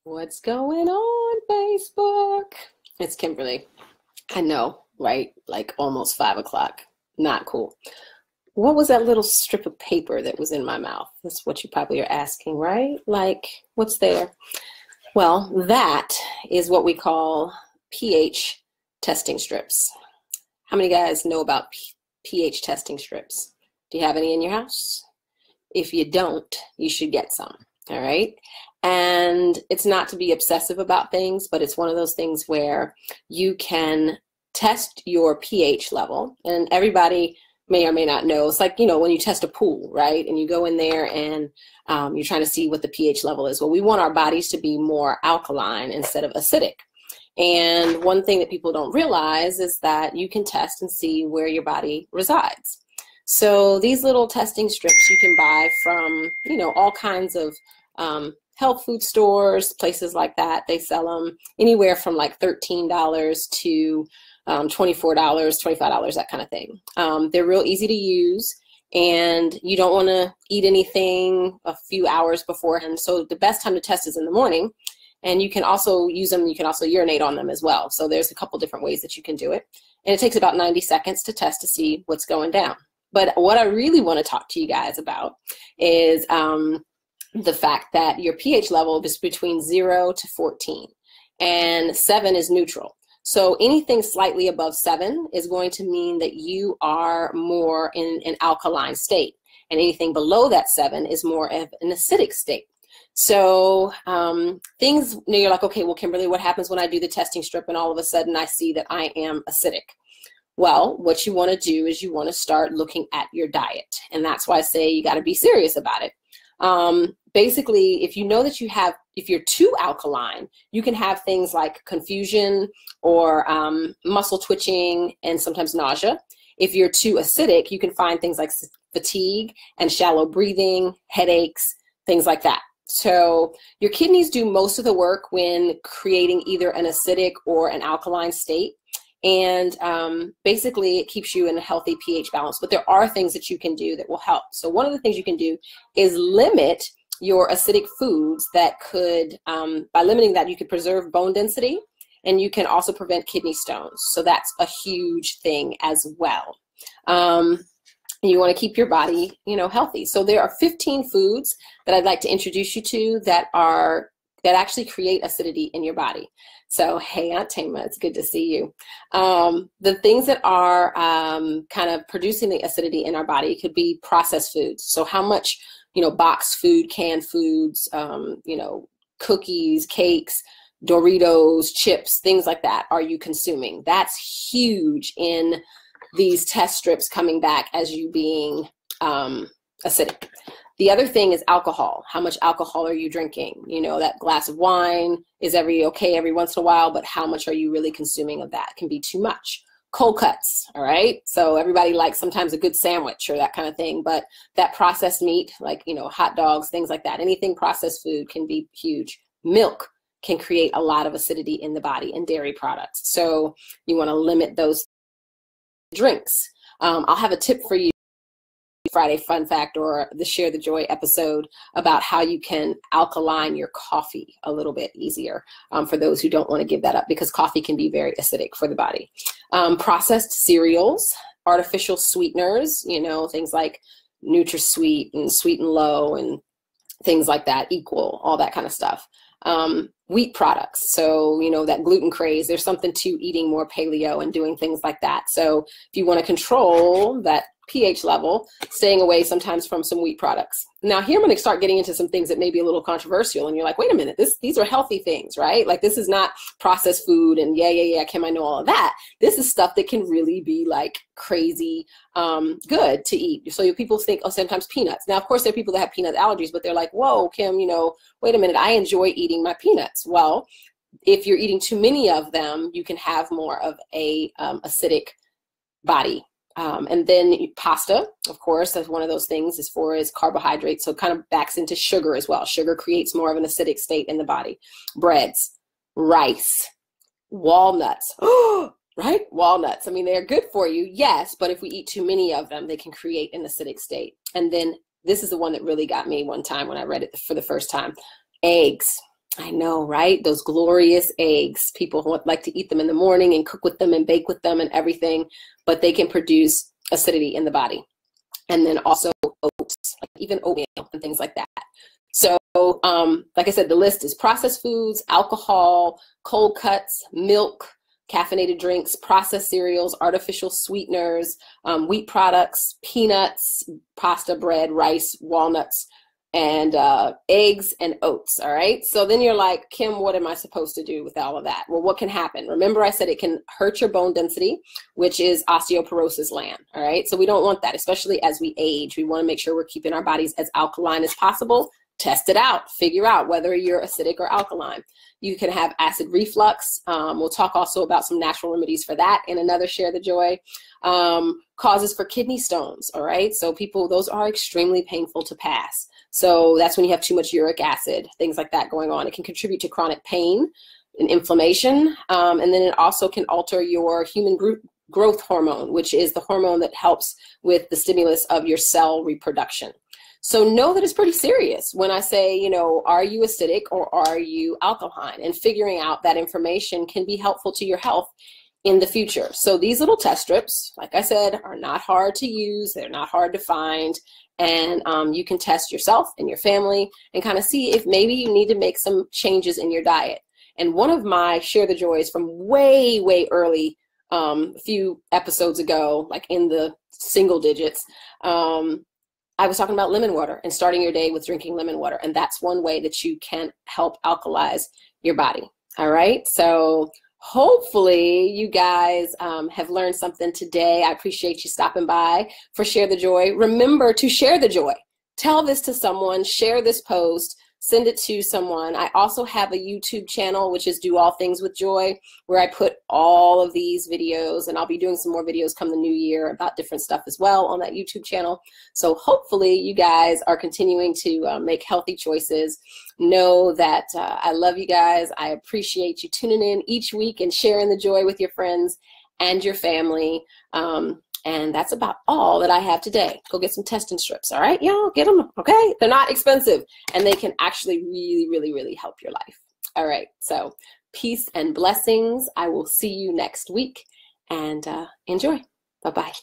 What's going on, Facebook? It's Kimberly. I know, right? Like almost 5 o'clock. Not cool. What was that little strip of paper that was in my mouth? That's what you probably are asking, right? Like, what's there? Well, that is what we call pH testing strips. How many guys know about pH testing strips? Do you have any in your house? If you don't, you should get some, all right? And it's not to be obsessive about things, but it's one of those things where you can test your pH level. And everybody may or may not know, it's like, when you test a pool, right? And you go in there and you're trying to see what the pH level is. Well, we want our bodies to be more alkaline instead of acidic. And one thing that people don't realize is that you can test and see where your body resides. So these little testing strips you can buy from, all kinds of health food stores, places like that. They sell them anywhere from like $13 to $24, $25, that kind of thing. They're real easy to use, and you don't want to eat anything a few hours beforehand. So the best time to test is in the morning, and you can also use them. You can also urinate on them as well. So there's a couple different ways that you can do it. And it takes about 90 seconds to test to see what's going down. But what I really want to talk to you guys about is the fact that your pH level is between 0 to 14, and 7 is neutral. So anything slightly above 7 is going to mean that you are more in an alkaline state, and anything below that 7 is more of an acidic state. So things, you're like, okay, well, Kimberly, what happens when I do the testing strip and all of a sudden I see that I am acidic? Well, what you want to do is you want to start looking at your diet. And that's why I say you got to be serious about it. Basically, if you know that if you're too alkaline, you can have things like confusion or muscle twitching and sometimes nausea. If you're too acidic, you can find things like fatigue and shallow breathing, headaches, things like that. So your kidneys do most of the work when creating either an acidic or an alkaline state. And basically, it keeps you in a healthy pH balance. But there are things that you can do that will help. So one of the things you can do is limit your acidic foods that could, by limiting that, you could preserve bone density, and you can also prevent kidney stones. So that's a huge thing as well. You want to keep your body, healthy. So there are 15 foods that I'd like to introduce you to that actually create acidity in your body. So, hey, Aunt Tama, it's good to see you. The things that are kind of producing the acidity in our body could be processed foods. So how much, boxed food, canned foods, cookies, cakes, Doritos, chips, things like that are you consuming? That's huge in these test strips coming back as you being acidic. The other thing is alcohol. How much alcohol are you drinking? That glass of wine is okay every once in a while, but how much are you really consuming of that? It can be too much. Cold cuts, all right? So everybody likes sometimes a good sandwich or that kind of thing, but that processed meat, like, hot dogs, things like that, anything processed food can be huge. Milk can create a lot of acidity in the body, and dairy products. So you want to limit those drinks. I'll have a tip for you Friday Fun Fact or the Share the Joy episode about how you can alkaline your coffee a little bit easier for those who don't want to give that up, because coffee can be very acidic for the body. Processed cereals, artificial sweeteners, things like NutraSweet and Sweet and Low and things like that, Equal, all that kind of stuff. Wheat products, so that gluten craze, there's something to eating more paleo and doing things like that. So if you want to control that pH level, staying away sometimes from some wheat products. Now here I'm going to start getting into some things that may be a little controversial, and you're like, wait a minute, these are healthy things, right? Like, this is not processed food and yeah, Kim, I know all of that. This is stuff that can really be like crazy good to eat. So people think, oh, sometimes peanuts. Now, of course, there are people that have peanut allergies, but they're like, whoa, Kim, wait a minute, I enjoy eating my peanuts. Well, if you're eating too many of them, you can have more of a acidic body. And then pasta, of course, that's one of those things as far as carbohydrates. So it kind of backs into sugar as well. Sugar creates more of an acidic state in the body. Breads, rice, walnuts, right? Walnuts. I mean, they're good for you, yes, but if we eat too many of them, they can create an acidic state. And then this is the one that really got me one time when I read it for the first time. Eggs. I know, right? Those glorious eggs. People who like to eat them in the morning and cook with them and bake with them and everything, but they can produce acidity in the body. And then also oats, like even oatmeal and things like that. So like I said, the list is processed foods, alcohol, cold cuts, milk, caffeinated drinks, processed cereals, artificial sweeteners, wheat products, peanuts, pasta, bread, rice, walnuts, and eggs and oats. All right. So then you're like, Kim, what am I supposed to do with all of that? Well, what can happen? Remember, I said it can hurt your bone density, which is osteoporosis land. All right. So we don't want that, especially as we age. We want to make sure we're keeping our bodies as alkaline as possible. Test it out, figure out whether you're acidic or alkaline. You can have acid reflux. We'll talk also about some natural remedies for that in another Share the Joy. Causes for kidney stones, all right? So people, those are extremely painful to pass. So that's when you have too much uric acid, things like that going on. It can contribute to chronic pain and inflammation. And then it also can alter your human growth hormone, which is the hormone that helps with the stimulus of your cell reproduction. So know that it's pretty serious when I say, you know, are you acidic or are you alkaline? And figuring out that information can be helpful to your health in the future. So these little test strips, like I said, are not hard to use. They're not hard to find. And you can test yourself and your family and kind of see if maybe you need to make some changes in your diet. And one of my Share the Joys from way, way early, a few episodes ago, like in the single digits, I was talking about lemon water and starting your day with drinking lemon water. And that's one way that you can help alkalize your body. All right. So hopefully you guys have learned something today. I appreciate you stopping by for Share the Joy. Remember to share the joy. Tell this to someone, share this post, send it to someone. I also have a YouTube channel, which is Do All Things with Joy, where I put all of these videos, and I'll be doing some more videos come the new year about different stuff as well on that YouTube channel. So hopefully you guys are continuing to make healthy choices. Know that I love you guys. I appreciate you tuning in each week and sharing the joy with your friends and your family. And that's about all that I have today. Go get some testing strips, all right, y'all? Get them, okay? They're not expensive, and they can actually really, really, really help your life. All right, so peace and blessings. I will see you next week, and enjoy. Bye-bye.